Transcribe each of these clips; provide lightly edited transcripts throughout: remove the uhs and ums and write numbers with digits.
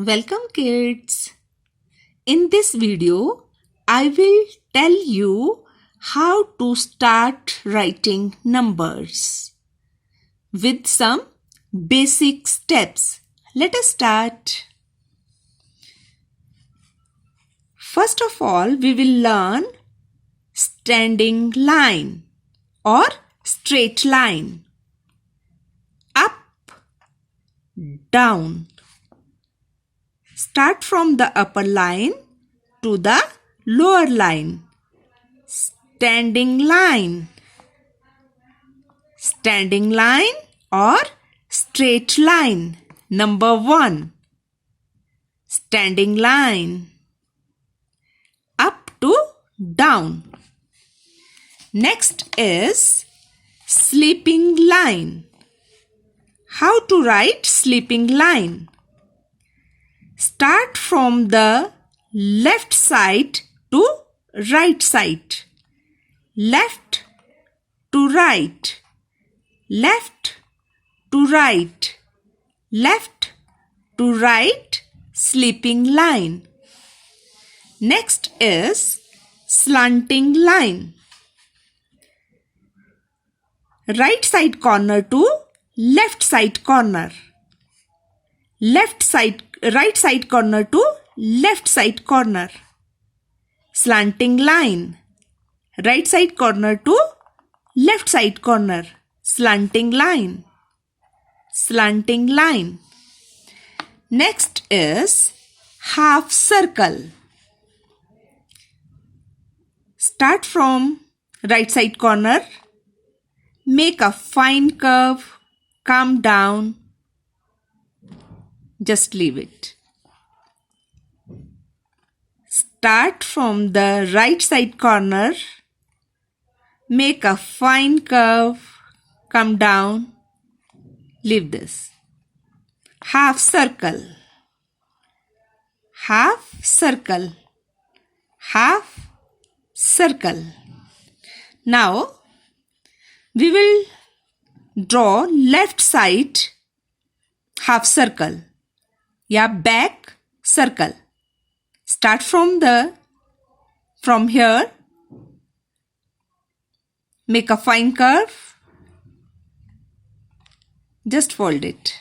Welcome kids. In this video, I will tell you how to start writing numbers with some basic steps. Let us start. First of all, we will learn standing line or straight line. Up, down. Start from the upper line to the lower line. Standing line. Standing line or straight line. Number 1. Standing line. Up to down. Next is sleeping line. How to write sleeping line? Start from the left side to right side. Left to right. Left to right. Left to right. Sleeping line. Next is slanting line. Right side corner to left side corner. Right side corner to left side corner. Slanting line. Right side corner to left side corner. Slanting line. Slanting line. Next is half circle. Start from right side corner. Make a fine curve. Come down. Just leave it. Start from the right side corner. Make a fine curve. Come down. Leave this. Half circle. Half circle. Half circle. Now, we will draw left side half circle. Back circle. Start from here. Make a fine curve. Just fold it.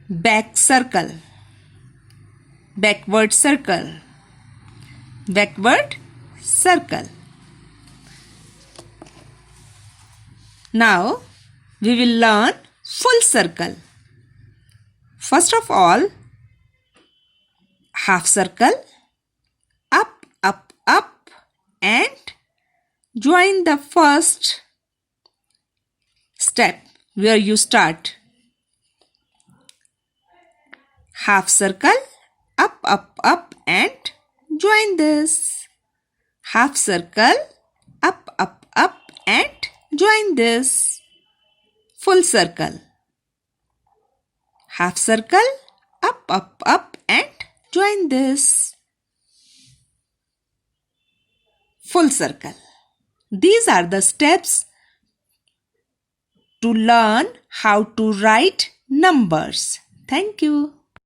Back circle. Backward circle. Backward circle. Now we will learn full circle. First of all, half circle, up, up, up, and join the first step where you start. Half circle, up, up, up, and join this. Half circle, up, up, up, and join this. Full circle. Half circle, up, up, up, and join this. Full circle. These are the steps to learn how to write numbers. Thank you.